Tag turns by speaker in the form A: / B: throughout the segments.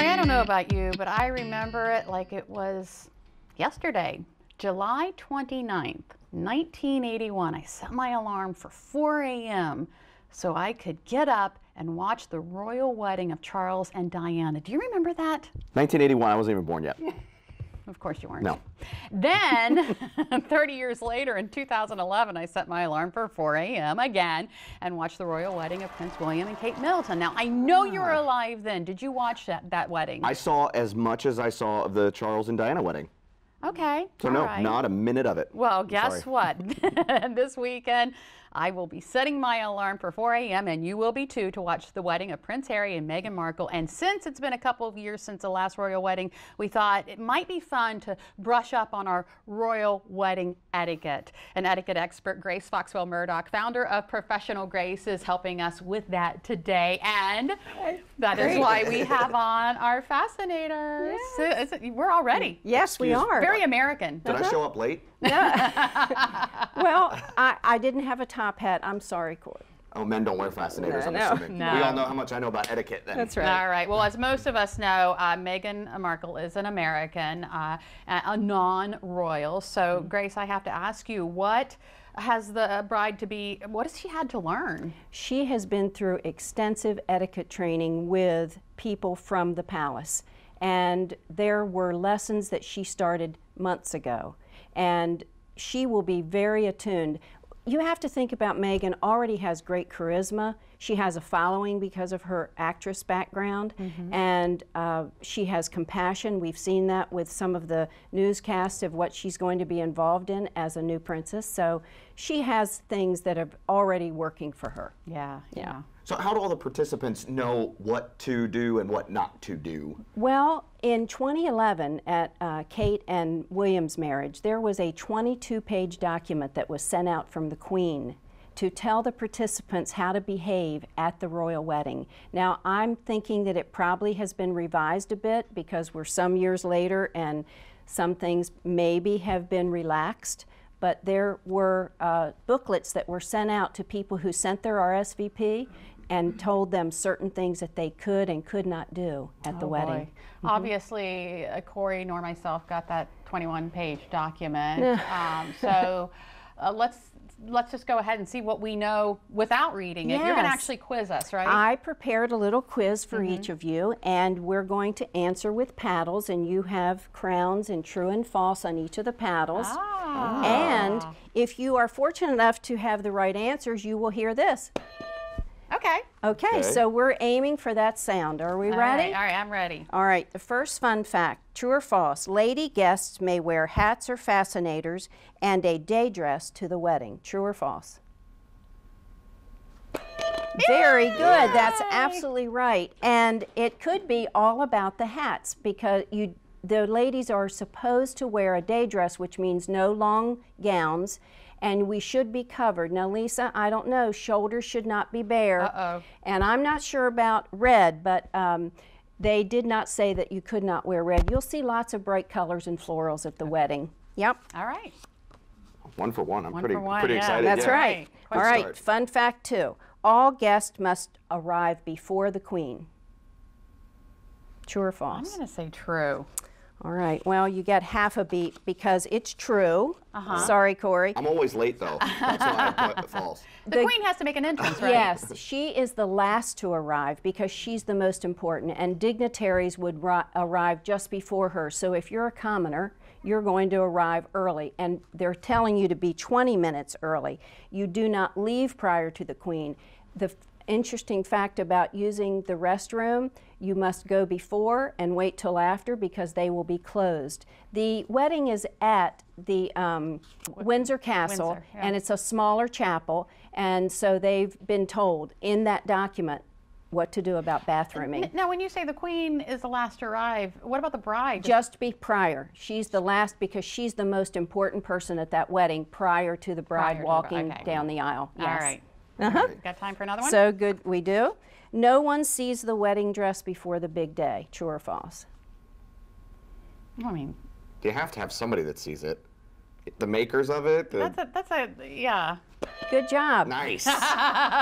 A: Corey, I don't know about you, but I remember it like it was yesterday, July 29th, 1981. I set my alarm for 4 a.m. so I could get up and watch the royal wedding of Charles and Diana. Do you remember that?
B: 1981, I wasn't even born yet.
A: Of course you weren't.
B: No.
A: Then, 30 years later, in 2011, I set my alarm for 4 a.m. again and watched the royal wedding of Prince William and Kate Middleton. Now, I know you were alive then. Did you watch that wedding?
B: I saw as much as I saw of the Charles and Diana wedding.
A: Okay.
B: So no, not a minute of it.
A: Well, guess what? This weekend, I will be setting my alarm for 4 a.m. and you will be too, to watch the wedding of Prince Harry and Megan Markle. And since it's been a couple of years since the last royal wedding, we thought it might be fun to brush up on our royal wedding etiquette. An etiquette expert, Grace Foxwell Murdock, founder of Professional Grace, is helping us with that today. And that is why we have on our fascinators.
C: Yes.
A: We're all ready.
C: Yes, we are.
A: Very American.
B: Did I show up late?
C: Well, I didn't have a top hat. I'm sorry, Corey.
B: Oh, men don't wear fascinators, I'm assuming.
A: No.
B: We all know how much I know about etiquette then.
C: That's right.
A: All right. Well, as most of us know, Megan Markle is an American, a non-royal. So, Grace, I have to ask you, what has the bride-to-be, what has she had to learn?
C: She has been through extensive etiquette training with people from the palace. And there were lessons that she started months ago. And she will be very attuned. You have to think about Megan already has great charisma. She has a following because of her actress background, and she has compassion. We've seen that with some of the newscasts of what she's going to be involved in as a new princess. So she has things that are already working for her.
A: Yeah.
B: So how do all the participants know what to do and what not to do?
C: Well, in 2011, at Kate and William's marriage, there was a 22-page document that was sent out from the Queen to tell the participants how to behave at the royal wedding. Now, I'm thinking that it probably has been revised a bit because we're some years later and some things maybe have been relaxed. But there were booklets that were sent out to people who sent their RSVP and told them certain things that they could and could not do at the wedding.
A: Obviously, Corey nor myself got that 21-page document. So let's just go ahead and see what we know without reading it. You're going to actually quiz us, right?
C: I prepared a little quiz for each of you, and we're going to answer with paddles, and you have crowns and true and false on each of the paddles. And if you are fortunate enough to have the right answers, you will hear this. Okay, so we're aiming for that sound. Are we ready?
A: All right, I'm ready.
C: All right, the first fun fact, true or false, lady guests may wear hats or fascinators and a day dress to the wedding. True or false? Very good, that's absolutely right. And it could be all about the hats because the ladies are supposed to wear a day dress, which means no long gowns, and we should be covered. Now, Lisa, I don't know, shoulders should not be bare. And I'm not sure about red, but they did not say that you could not wear red. You'll see lots of bright colors and florals at the wedding. Yep.
A: All right.
B: One for one. I'm pretty
A: yeah.
B: excited.
C: That's right. All right,
B: Start.
C: fun fact two. All guests must arrive before the Queen. True or false?
A: I'm going to say true.
C: All right, well, you get half a beat because it's true. Sorry, Corey.
B: I'm always late, though. That's why I put false.
A: The Queen has to make an entrance, right?
C: Yes, she is the last to arrive because she's the most important, and dignitaries would arrive just before her. So if you're a commoner, you're going to arrive early, and they're telling you to be 20 minutes early. You do not leave prior to the Queen. The interesting fact about using the restroom, you must go before and wait till after because they will be closed. The wedding is at the Windsor Castle, and it's a smaller chapel, and so they've been told in that document what to do about bathrooming.
A: Now, when you say the Queen is the last to arrive, what about the bride?
C: Just be prior. She's the last because she's the most important person at that wedding prior to the bride walking down the aisle.
A: All right. Got time for another one?
C: So good, we do. No one sees the wedding dress before the big day. True or false?
A: I mean,
B: You have to have somebody that sees it. The makers of it?
A: Yeah.
C: Good job.
B: Nice.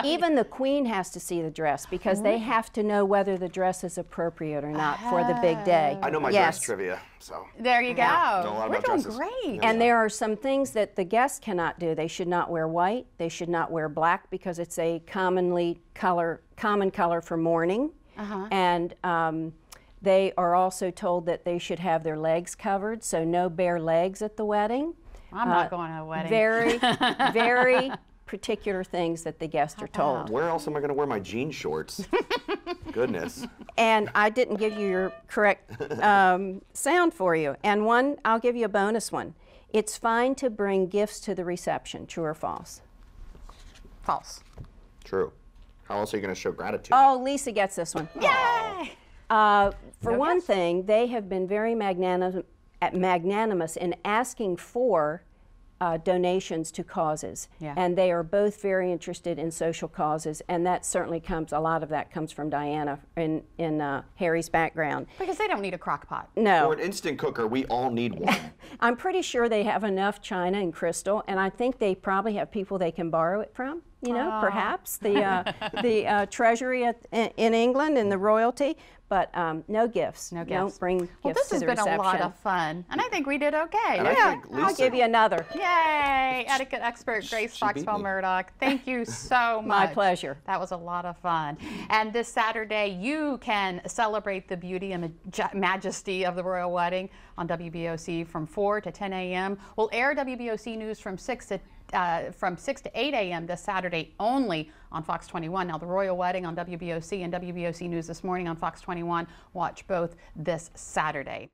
C: Even the queen has to see the dress because they have to know whether the dress is appropriate or not for the big day.
B: I know my
C: Yes.
B: dress trivia, so.
A: There you go.
B: Know a lot
A: We're
B: about
A: doing
B: dresses.
A: great.
C: And there are some things that the guests cannot do. They should not wear white. They should not wear black because it's a common color for mourning. And they are also told that they should have their legs covered, so no bare legs at the wedding.
A: I'm not going to a wedding.
C: Very, very particular things that the guests are told.
B: Where else am I going to wear my jean shorts? Goodness.
C: And I didn't give you your correct sound for you. And one, I'll give you a bonus one. It's fine to bring gifts to the reception. True or false?
A: False.
B: True. How else are you going to show gratitude?
C: Oh, Lisa gets this one.
A: Yay!
C: For one thing, they have been very magnanimous in asking for donations to causes.
A: Yeah.
C: And they are both very interested in social causes, and that certainly comes, a lot of that comes from Diana in Harry's background.
A: Because they don't need a crock pot.
C: No.
B: Or an instant cooker. We all need one.
C: I'm pretty sure they have enough china and crystal, and I think they probably have people they can borrow it from. You know, perhaps the treasury in England and the royalty, but no gifts.
A: No gifts.
C: Don't bring
A: Well,
C: gifts
A: this
C: to
A: has
C: the
A: been
C: reception.
A: a lot of fun, and I think we did okay.
B: And I
C: Yeah,
B: think
C: I'll
B: Lisa-
C: give you another.
A: Yay! Etiquette expert Grace
B: She beat
A: Foxwell
B: me.
A: Murdock. Thank you so much.
C: My pleasure.
A: That was a lot of fun. And this Saturday, you can celebrate the beauty and majesty of the royal wedding on WBOC from 4 to 10 a.m. We'll air WBOC News from 6 to 8 a.m. this Saturday only on Fox 21. Now the royal wedding on WBOC and WBOC News this morning on Fox 21. Watch both this Saturday.